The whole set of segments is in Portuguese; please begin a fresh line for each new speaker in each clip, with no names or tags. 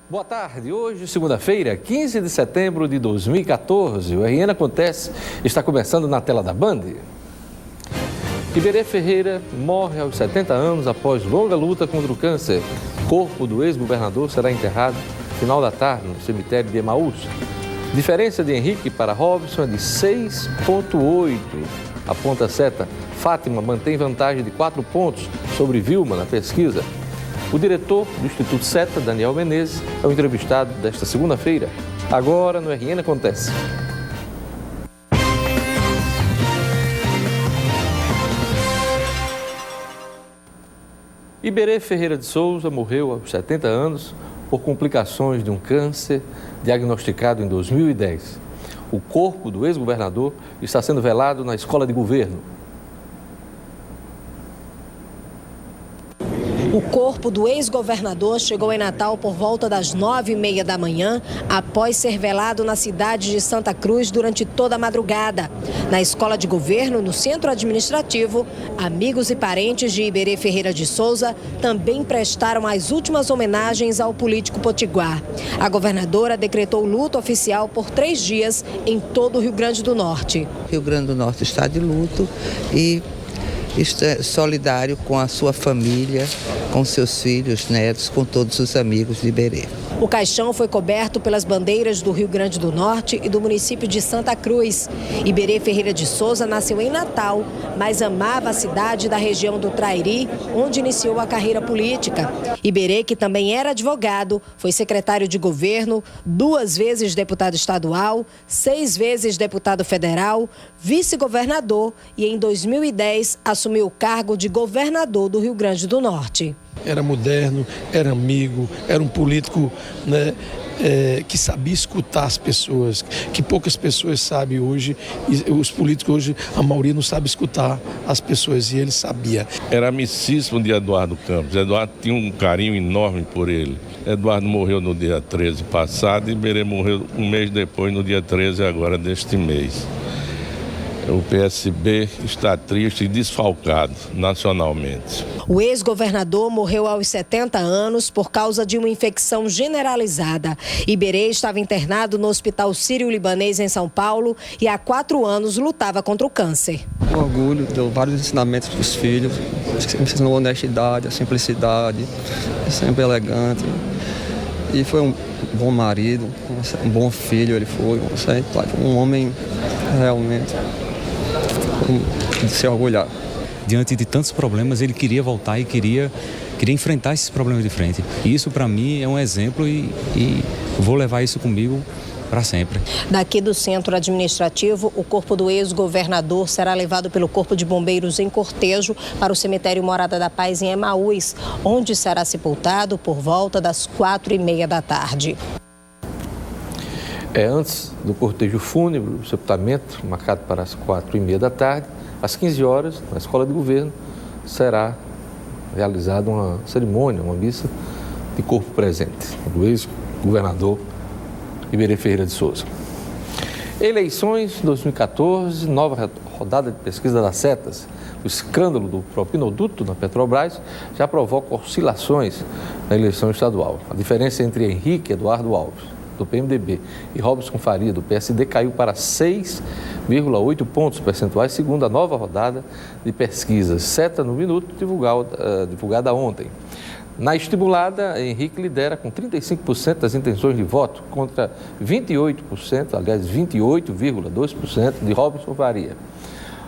Boa tarde. Hoje, segunda-feira, 15 de setembro de 2014, o RN Acontece está começando na tela da Band. Iberê Ferreira morre aos 70 anos após longa luta contra o câncer. O corpo do ex-governador será enterrado no final da tarde no cemitério de Emaús. Diferença de Henrique para Robson é de 6,8. Aponta a seta. Fátima mantém vantagem de 4 pontos sobre Vilma na pesquisa. O diretor do Instituto Seta, Daniel Menezes, é o entrevistado desta segunda-feira. Agora no RN Acontece. Iberê Ferreira de Souza morreu aos 70 anos por complicações de um câncer diagnosticado em 2010. O corpo do ex-governador está sendo velado na Escola de Governo.
O corpo do ex-governador chegou em Natal por volta das 9h30 da manhã, após ser velado na cidade de Santa Cruz durante toda a madrugada. Na Escola de Governo, no Centro Administrativo, amigos e parentes de Iberê Ferreira de Souza também prestaram as últimas homenagens ao político potiguar. A governadora decretou luto oficial por 3 dias em todo o Rio Grande do Norte.
Rio Grande do Norte está de luto e é solidário com a sua família, com seus filhos, netos, com todos os amigos de Iberê.
O caixão foi coberto pelas bandeiras do Rio Grande do Norte e do município de Santa Cruz. Iberê Ferreira de Souza nasceu em Natal, mas amava a cidade da região do Trairi, onde iniciou a carreira política. Iberê, que também era advogado, foi secretário de governo, 2 vezes deputado estadual, 6 vezes deputado federal, vice-governador e em 2010 assumiu o cargo de governador do Rio Grande do Norte.
Era moderno, era amigo, era um político, né, que sabia escutar as pessoas, que poucas pessoas sabem hoje, e os políticos hoje, a maioria não sabe escutar as pessoas, e ele sabia.
Era amicíssimo de Eduardo Campos, Eduardo tinha um carinho enorme por ele. Eduardo morreu no dia 13 passado e Iberê morreu um mês depois, no dia 13 agora deste mês. O PSB está triste e desfalcado nacionalmente.
O ex-governador morreu aos 70 anos por causa de uma infecção generalizada. Iberê estava internado no Hospital Sírio-Libanês em São Paulo e há 4 anos lutava contra o câncer.
Um orgulho, deu vários ensinamentos para os filhos, ensinou a honestidade, a simplicidade, sempre elegante. E foi um bom marido, um bom filho ele foi, um homem realmente de se orgulhar.
Diante de tantos problemas, ele queria voltar e queria enfrentar esses problemas de frente. E isso, para mim, é um exemplo e vou levar isso comigo para sempre.
Daqui do Centro Administrativo, o corpo do ex-governador será levado pelo Corpo de Bombeiros em cortejo para o cemitério Morada da Paz em Emaús, onde será sepultado por volta das 4h30 da tarde.
Antes do cortejo fúnebre, o sepultamento, marcado para as 4h30 da tarde, às 15 horas, na Escola de Governo, será realizada uma cerimônia, uma missa de corpo presente do ex-governador Iberê Ferreira de Souza. Eleições 2014, nova rodada de pesquisa das setas. O escândalo do propinoduto na Petrobras já provoca oscilações na eleição estadual. A diferença entre Henrique Eduardo Alves, do PMDB, e Robson Faria, do PSD, caiu para 6,8 pontos percentuais, segundo a nova rodada de pesquisas Seta no Minuto, divulgada ontem. Na estimulada, Henrique lidera com 35% das intenções de voto, contra 28,2% de Robson Faria.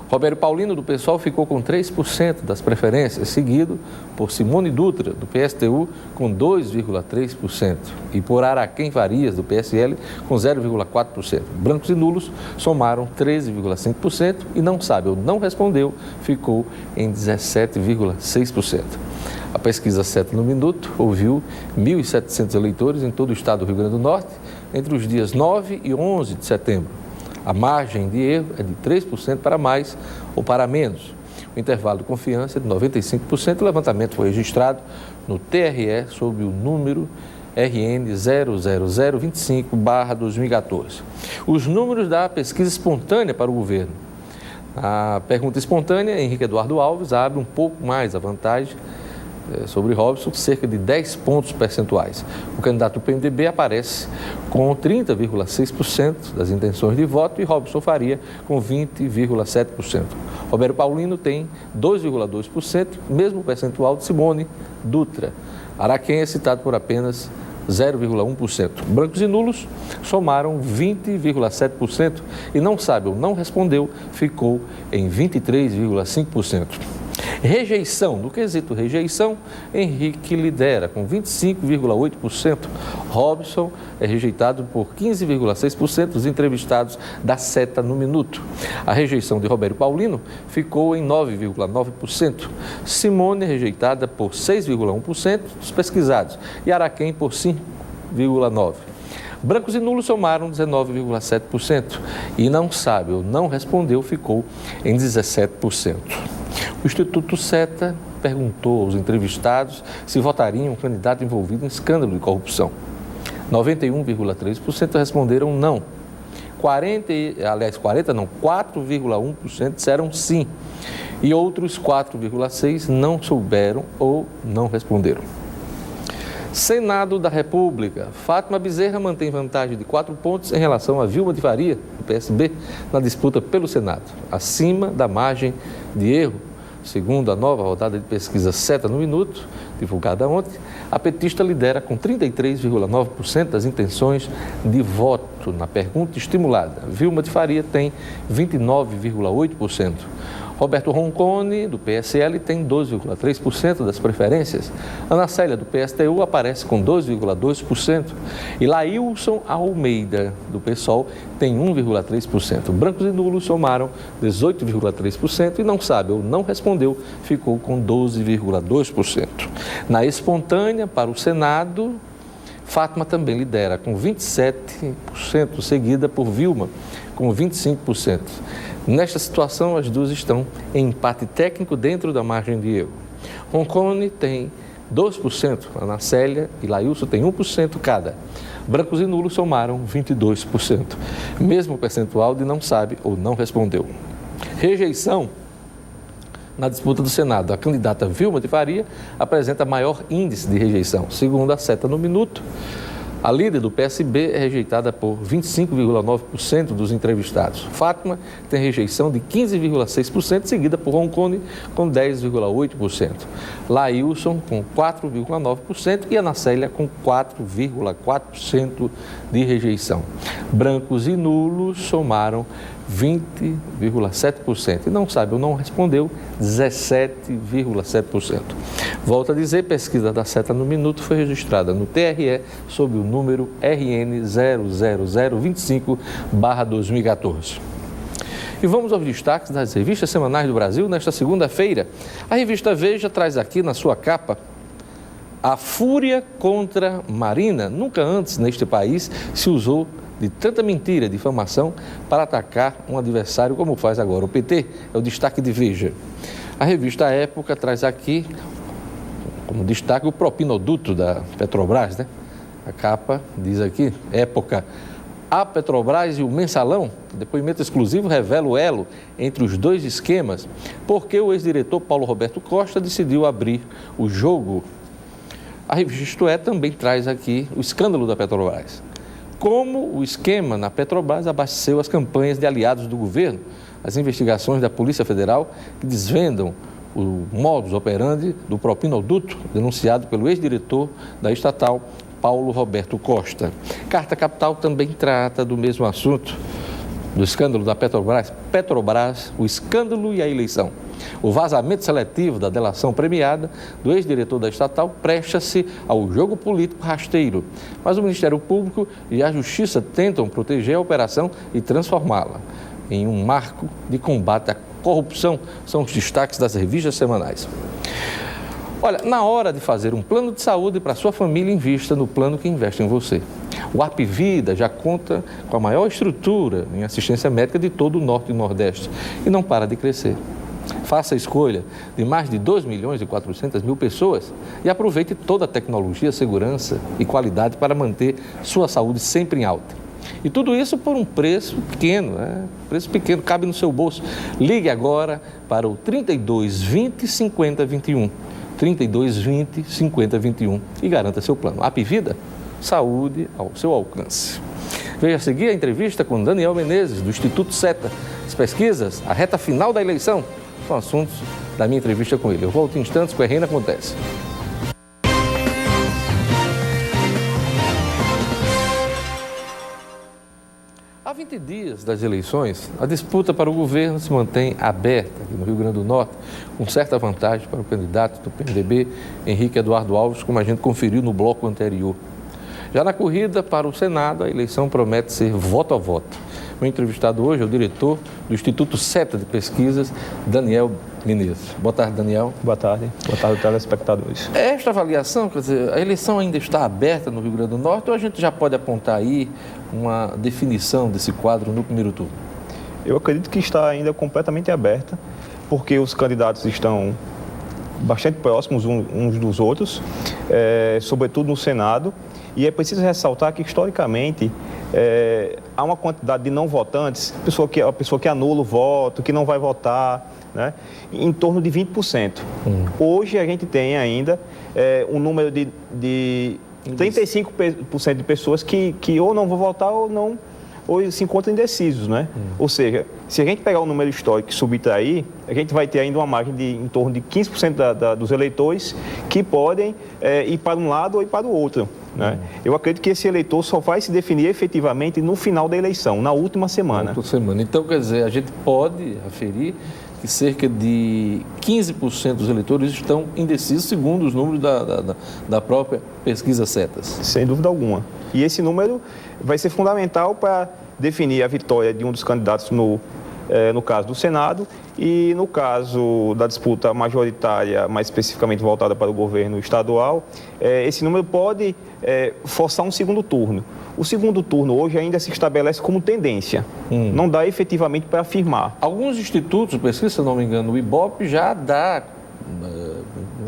Roberto Paulino, do PSOL, ficou com 3% das preferências, seguido por Simone Dutra, do PSTU, com 2,3%, e por Araquém Farias, do PSL, com 0,4%. Brancos e nulos somaram 13,5% e não sabe ou não respondeu ficou em 17,6%. A pesquisa Seta no Minuto ouviu 1.700 eleitores em todo o estado do Rio Grande do Norte entre os dias 9 e 11 de setembro. A margem de erro é de 3% para mais ou para menos. O intervalo de confiança é de 95%. O levantamento foi registrado no TRE sob o número RN 00025/2014. Os números da pesquisa espontânea para o governo. A pergunta espontânea, Henrique Eduardo Alves abre um pouco mais a vantagem sobre Robson, cerca de 10 pontos percentuais. O candidato do PMDB aparece com 30,6% das intenções de voto e Robson Faria com 20,7%. Roberto Paulino tem 2,2%, mesmo percentual de Simone Dutra. Araquém é citado por apenas 0,1%. Brancos e nulos somaram 20,7% e não sabe ou não respondeu ficou em 23,5%. Rejeição, no quesito rejeição, Henrique lidera com 25,8%. Robson é rejeitado por 15,6% dos entrevistados da Seta no Minuto. A rejeição de Roberto Paulino ficou em 9,9%. Simone é rejeitada por 6,1% dos pesquisados e Araquém por 5,9%. Brancos e nulos somaram 19,7% e não sabe ou não respondeu ficou em 17%. O Instituto Seta perguntou aos entrevistados se votariam em um candidato envolvido em escândalo de corrupção. 91,3% responderam não. 4,1% disseram sim. E outros 4,6% não souberam ou não responderam. Senado da República. Fátima Bezerra mantém vantagem de 4 pontos em relação a Vilma de Faria, do PSB, na disputa pelo Senado, acima da margem de erro. Segundo a nova rodada de pesquisa Seta no Minuto, divulgada ontem, a petista lidera com 33,9% das intenções de voto na pergunta estimulada. Vilma de Faria tem 29,8%. Roberto Roncone, do PSL, tem 12,3% das preferências. Ana Célia, do PSTU, aparece com 2,2%. E Laílson Almeida, do PSOL, tem 1,3%. Brancos e nulos somaram 18,3% e não sabe ou não respondeu, ficou com 12,2%. Na espontânea, para o Senado, Fátima também lidera com 27%, seguida por Vilma, com 25%. Nesta situação, as duas estão em empate técnico dentro da margem de erro. Roncone tem 2%, Ana Célia e Laílson tem 1% cada. Brancos e nulos somaram 22%, mesmo percentual de não sabe ou não respondeu. Rejeição. Na disputa do Senado, a candidata Vilma de Faria apresenta maior índice de rejeição. Segundo a Seta no Minuto, a líder do PSB é rejeitada por 25,9% dos entrevistados. Fátima tem rejeição de 15,6%, seguida por Roncone com 10,8%. Laílson com 4,9% e Ana Célia com 4,4% de rejeição. Brancos e nulos somaram 20,7% e não sabe ou não respondeu 17,7%. Volto a dizer, pesquisa da Seta no Minuto foi registrada no TRE sob o número RN 00025/2014. E vamos aos destaques das revistas semanais do Brasil nesta segunda-feira. A revista Veja traz aqui na sua capa a fúria contra Marina. Nunca antes neste país se usou de tanta mentira e difamação para atacar um adversário como faz agora o PT. É o destaque de Veja. A revista Época traz aqui, como destaque, o propinoduto da Petrobras, né? A capa diz aqui, Época, a Petrobras e o Mensalão, depoimento exclusivo revela o elo entre os dois esquemas, porque o ex-diretor Paulo Roberto Costa decidiu abrir o jogo. A revista Isto É também traz aqui o escândalo da Petrobras. Como o esquema na Petrobras abasteceu as campanhas de aliados do governo, as investigações da Polícia Federal que desvendam o modus operandi do propinoduto denunciado pelo ex-diretor da estatal, Paulo Roberto Costa. Carta Capital também trata do mesmo assunto, do escândalo da Petrobras, o escândalo e a eleição. O vazamento seletivo da delação premiada do ex-diretor da estatal presta-se ao jogo político rasteiro, mas o Ministério Público e a Justiça tentam proteger a operação e transformá-la em um marco de combate à corrupção. São os destaques das revistas semanais. Olha, na hora de fazer um plano de saúde para sua família, invista no plano que investe em você. O Apvida já conta com a maior estrutura em assistência médica de todo o Norte e Nordeste e não para de crescer. Faça a escolha de mais de 2.400.000 pessoas e aproveite toda a tecnologia, segurança e qualidade para manter sua saúde sempre em alta. E tudo isso por um preço pequeno, Preço pequeno, cabe no seu bolso. Ligue agora para o 32 20 50 21. 3220 5021 e garanta seu plano. Apvida, saúde ao seu alcance. Veja a seguir a entrevista com Daniel Menezes, do Instituto Seta. As pesquisas, a reta final da eleição, são assuntos da minha entrevista com ele. Eu volto em instantes com o RN Acontece. Há 20 dias das eleições, a disputa para o governo se mantém aberta aqui no Rio Grande do Norte, com certa vantagem para o candidato do PMDB, Henrique Eduardo Alves, como a gente conferiu no bloco anterior. Já na corrida para o Senado, a eleição promete ser voto a voto. O entrevistado hoje é o diretor do Instituto Seta de Pesquisas, Daniel Menezes. Boa tarde, Daniel.
Boa tarde telespectadores.
Esta avaliação, quer dizer, a eleição ainda está aberta no Rio Grande do Norte ou a gente já pode apontar aí uma definição desse quadro no primeiro turno?
Eu acredito que está ainda completamente aberta, porque os candidatos estão bastante próximos uns dos outros, sobretudo no Senado. E é preciso ressaltar que, historicamente, há uma quantidade de não votantes, a pessoa que anula o voto, que não vai votar, né, em torno de 20%. Hoje a gente tem ainda um número de 35% de pessoas que ou não vão votar ou se encontram indecisos, né? Ou seja, se a gente pegar o número histórico e subtrair, a gente vai ter ainda uma margem de em torno de 15% dos eleitores que podem ir para um lado ou ir para o outro, né? Eu acredito que esse eleitor só vai se definir efetivamente no final da eleição, na última semana.
Então, quer dizer, a gente pode aferir que cerca de 15% dos eleitores estão indecisos, segundo os números da própria pesquisa Setas.
Sem dúvida alguma. E esse número vai ser fundamental para definir a vitória de um dos candidatos no caso do Senado e no caso da disputa majoritária, mais especificamente voltada para o governo estadual, esse número pode forçar um segundo turno. O segundo turno hoje ainda se estabelece como tendência, não dá efetivamente para afirmar.
Alguns institutos de pesquisa, se não me engano, o IBOP já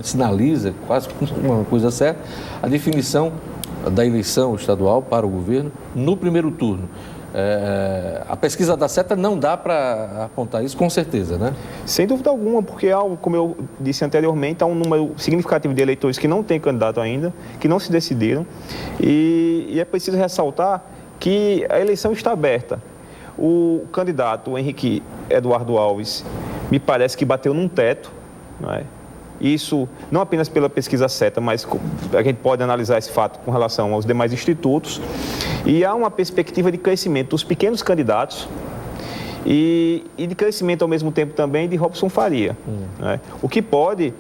sinaliza, quase uma coisa certa, a definição da eleição estadual para o governo no primeiro turno. A pesquisa da Seta não dá para apontar isso com certeza, né?
Sem dúvida alguma, porque, como eu disse anteriormente, há um número significativo de eleitores que não têm candidato ainda, que não se decidiram, e é preciso ressaltar que a eleição está aberta. O candidato, o Henrique Eduardo Alves, me parece que bateu num teto, não é? Isso não apenas pela pesquisa Seta, mas a gente pode analisar esse fato com relação aos demais institutos. E há uma perspectiva de crescimento dos pequenos candidatos e de crescimento ao mesmo tempo também de Robson Faria, né? O que pode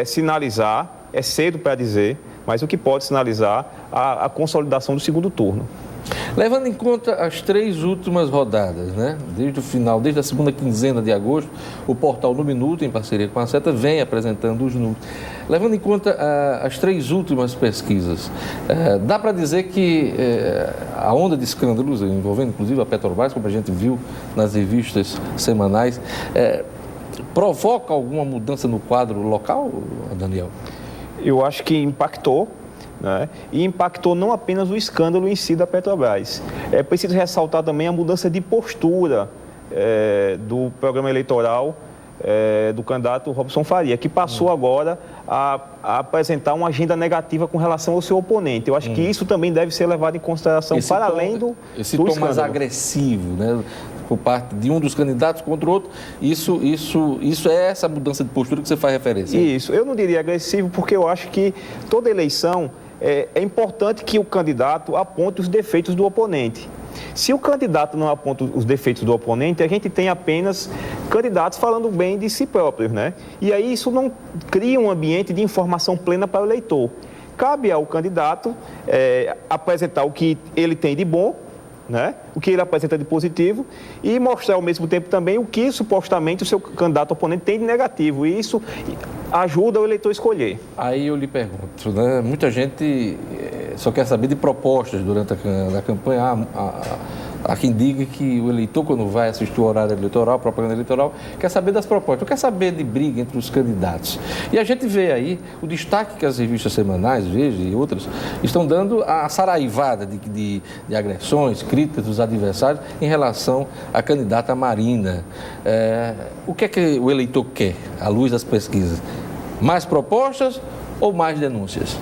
sinalizar, é cedo para dizer, mas o que pode sinalizar a consolidação do segundo turno.
Levando em conta as 3 últimas rodadas, né? Desde a segunda quinzena de agosto, o portal No Minuto, em parceria com a Seta, vem apresentando os números. Levando em conta as 3 últimas pesquisas, dá para dizer que a onda de escândalos, envolvendo inclusive a Petrobras, como a gente viu nas revistas semanais, provoca alguma mudança no quadro local, Daniel?
Eu acho que impactou. Né? E impactou não apenas o escândalo em si da Petrobras. É preciso ressaltar também a mudança de postura do programa eleitoral do candidato Robson Faria, que passou agora a apresentar uma agenda negativa com relação ao seu oponente. Eu acho que isso também deve ser levado em consideração além do
tom mais agressivo, né? Por parte de um dos candidatos contra o outro, isso é essa mudança de postura que você faz referência?
Isso, eu não diria agressivo, porque eu acho que toda eleição é importante que o candidato aponte os defeitos do oponente. Se o candidato não aponta os defeitos do oponente, a gente tem apenas candidatos falando bem de si próprios, né? E aí isso não cria um ambiente de informação plena para o eleitor. Cabe ao candidato apresentar o que ele tem de bom, né? O que ele apresenta de positivo e mostrar ao mesmo tempo também o que supostamente o seu candidato oponente tem de negativo, e isso ajuda o eleitor a escolher.
Aí eu lhe pergunto, né? Muita gente só quer saber de propostas durante a campanha. Há quem diga que o eleitor, quando vai assistir o horário eleitoral, a propaganda eleitoral, quer saber das propostas, quer saber de briga entre os candidatos. E a gente vê aí o destaque que as revistas semanais, Veja e outras, estão dando a saraivada de agressões, críticas dos adversários em relação à candidata Marina. O que é que o eleitor quer, à luz das pesquisas? Mais propostas ou mais denúncias?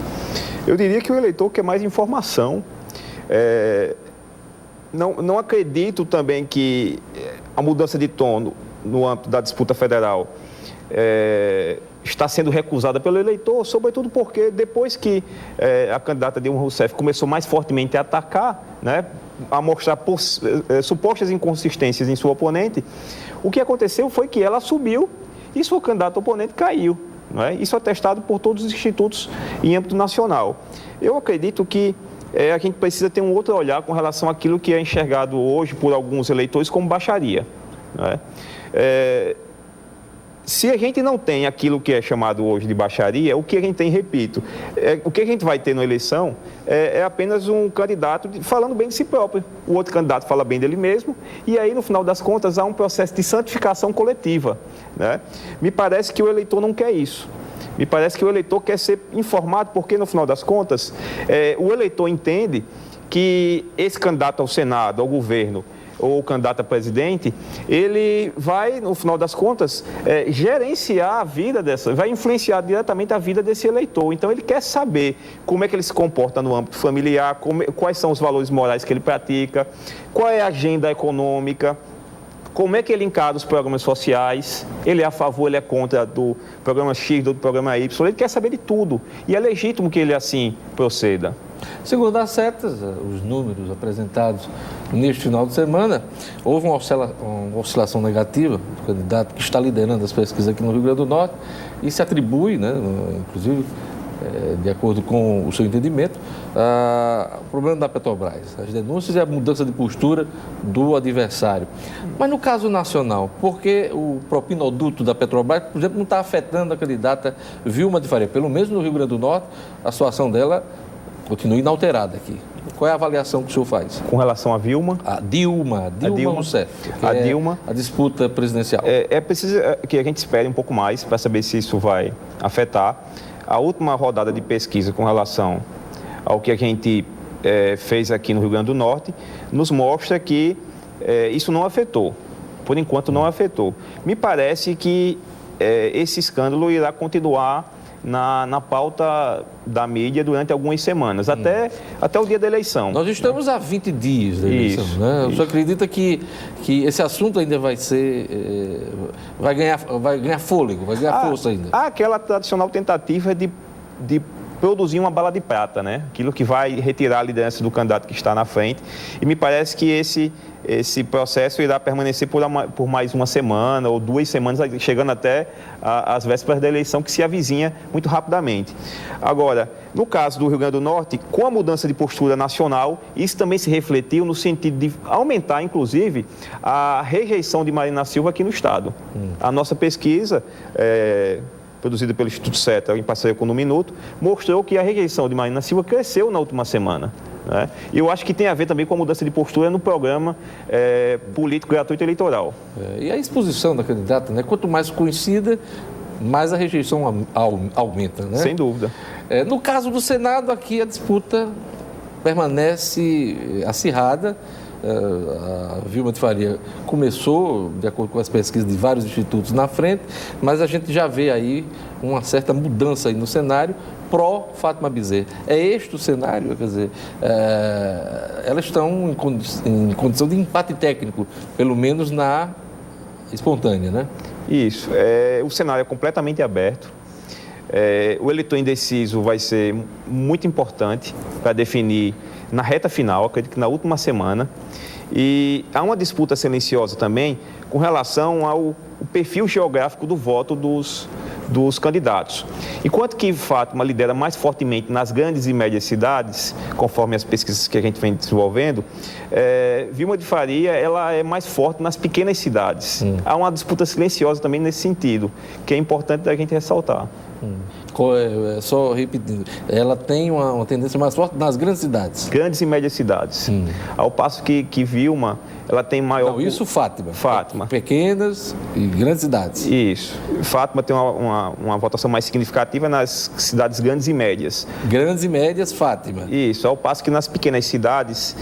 Eu diria que o eleitor quer mais informação. Não acredito também que a mudança de tom no âmbito da disputa federal está sendo recusada pelo eleitor, sobretudo porque depois que a candidata Dilma Rousseff começou mais fortemente a atacar, né, a mostrar supostas inconsistências em sua oponente, o que aconteceu foi que ela subiu e sua candidata oponente caiu. Né? Isso é atestado por todos os institutos em âmbito nacional. Eu acredito que a gente precisa ter um outro olhar com relação àquilo que é enxergado hoje por alguns eleitores como baixaria. Né? Se a gente não tem aquilo que é chamado hoje de baixaria, o que a gente tem, repito, o que a gente vai ter na eleição é apenas um candidato falando bem de si próprio. O outro candidato fala bem dele mesmo e aí, no final das contas, há um processo de santificação coletiva. Né? Me parece que o eleitor não quer isso. Me parece que o eleitor quer ser informado porque, no final das contas, o eleitor entende que esse candidato ao Senado, ao governo, ou candidato a presidente, ele vai, no final das contas, gerenciar a vida vai influenciar diretamente a vida desse eleitor. Então, ele quer saber como é que ele se comporta no âmbito familiar, quais são os valores morais que ele pratica, qual é a agenda econômica, como é que ele encara os programas sociais, ele é a favor, ele é contra do programa X, do programa Y, ele quer saber de tudo. E é legítimo que ele assim proceda.
Segundo as setas, os números apresentados neste final de semana, houve uma oscilação negativa do candidato que está liderando as pesquisas aqui no Rio Grande do Norte e se atribui, né, inclusive, de acordo com o seu entendimento, o problema da Petrobras, as denúncias e a mudança de postura do adversário. Mas no caso nacional, por que o propinoduto da Petrobras, por exemplo, não está afetando a candidata Vilma de Faria? Pelo menos no Rio Grande do Norte, a situação dela continua inalterada aqui. Qual é a avaliação que o senhor faz?
Com relação a Vilma?
A Dilma Rousseff.
A Dilma.
A disputa presidencial.
É preciso que a gente espere um pouco mais para saber se isso vai afetar. A última rodada de pesquisa com relação ao que a gente fez aqui no Rio Grande do Norte nos mostra que isso não afetou. Por enquanto não afetou. Me parece que esse escândalo irá continuar na pauta da mídia durante algumas semanas, até o dia da eleição.
Nós estamos a 20 dias da eleição, né? O senhor acredita que esse assunto ainda vai ganhar fôlego, vai ganhar força ainda?
Há aquela tradicional tentativa de produzir uma bala de prata, né? Aquilo que vai retirar a liderança do candidato que está na frente. E me parece que esse processo irá permanecer por mais uma semana ou 2 semanas, chegando até as vésperas da eleição, que se avizinha muito rapidamente. Agora, no caso do Rio Grande do Norte, com a mudança de postura nacional, isso também se refletiu no sentido de aumentar, inclusive, a rejeição de Marina Silva aqui no Estado. A nossa pesquisa, produzida pelo Instituto Seta, em parceria com o No Minuto, mostrou que a rejeição de Marina Silva cresceu na última semana. Né? E eu acho que tem a ver também com a mudança de postura no programa político gratuito eleitoral.
E a exposição da candidata, né? Quanto mais conhecida, mais a rejeição aumenta, né?
Sem dúvida.
No caso do Senado, aqui a disputa permanece acirrada. A Vilma de Faria começou, de acordo com as pesquisas de vários institutos, na frente, mas a gente já vê aí uma certa mudança aí no cenário pró-Fátima Bezerra. É este o cenário? Quer dizer, elas estão em condição de empate técnico, pelo menos na espontânea, né?
Isso. O cenário é completamente aberto. O eleitor indeciso vai ser muito importante para definir na reta final, acredito que na última semana. E há uma disputa silenciosa também com relação ao perfil geográfico do voto dos candidatos. Enquanto que Fátima lidera mais fortemente nas grandes e médias cidades, conforme as pesquisas que a gente vem desenvolvendo, Vilma de Faria ela é mais forte nas pequenas cidades. Há uma disputa silenciosa também nesse sentido, que é importante a gente ressaltar.
Só repetindo, ela tem uma tendência mais forte nas grandes cidades.
Grandes e médias cidades. Ao passo que Vilma, ela tem maior...
Não, isso Fátima.
Fátima.
Pequenas e grandes cidades.
Isso. Fátima tem uma votação mais significativa nas cidades grandes e médias.
Grandes e médias, Fátima.
Isso. Ao passo que nas pequenas cidades,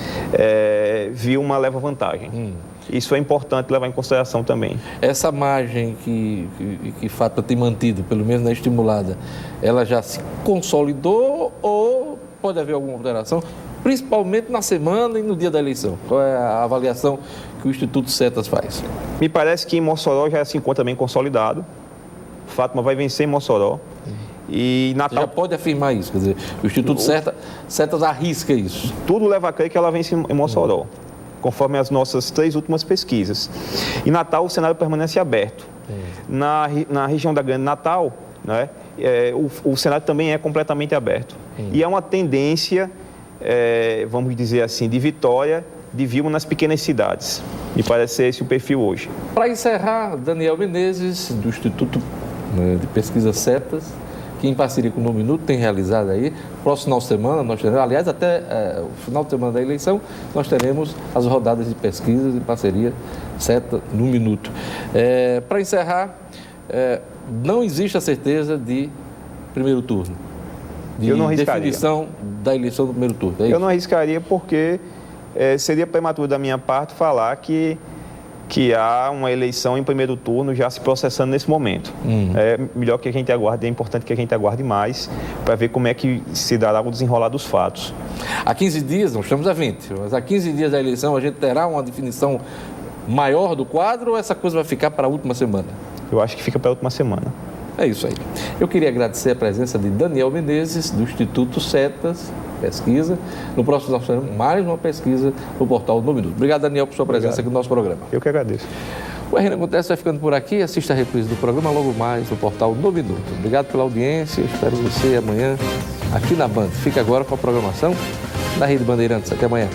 Vilma leva vantagem. Isso é importante levar em consideração também.
Essa margem que Fátima tem mantido, pelo menos na estimulada, ela já se consolidou ou pode haver alguma alteração, principalmente na semana e no dia da eleição? Qual é a avaliação que o Instituto Setas faz?
Me parece que em Mossoró já se encontra bem consolidado. Fátima vai vencer em Mossoró. E Natal...
Você já pode afirmar isso, quer dizer, o Instituto Setas arrisca isso.
Tudo leva a crer que ela vence em Mossoró, conforme as nossas 3 últimas pesquisas. Em Natal, o cenário permanece aberto. Na região da Grande Natal, né, o cenário também é completamente aberto. E é uma tendência, vamos dizer assim, de vitória de Vilma nas pequenas cidades. Me parece ser esse o perfil hoje.
Para encerrar, Daniel Menezes, do Instituto de Pesquisa Setas, que em parceria com o No Minuto tem realizado aí, próximo final de semana, nós teremos, aliás, até o final de semana da eleição, nós teremos as rodadas de pesquisas em parceria Seta no Minuto. Para encerrar, não existe a certeza de primeiro turno, de definição da eleição do primeiro turno.
Eu não arriscaria porque seria prematuro da minha parte falar que há uma eleição em primeiro turno já se processando nesse momento. É melhor que a gente aguarde, é importante que a gente aguarde mais para ver como é que se dará o desenrolar dos fatos.
Há 15 dias, nós estamos a 20, mas há 15 dias da eleição a gente terá uma definição maior do quadro ou essa coisa vai ficar para a última semana?
Eu acho que fica para a última semana.
É isso aí. Eu queria agradecer a presença de Daniel Menezes, do Instituto Setas, pesquisa. No próximo nós teremos mais uma pesquisa no portal No Minuto. Obrigado, Daniel, por sua presença aqui no nosso programa.
Eu que agradeço.
O RN Acontece vai ficando por aqui. Assista a reprise do programa logo mais no portal No Minuto. Obrigado pela audiência. Espero você amanhã aqui na Band. Fique agora com a programação da Rede Bandeirantes. Até amanhã.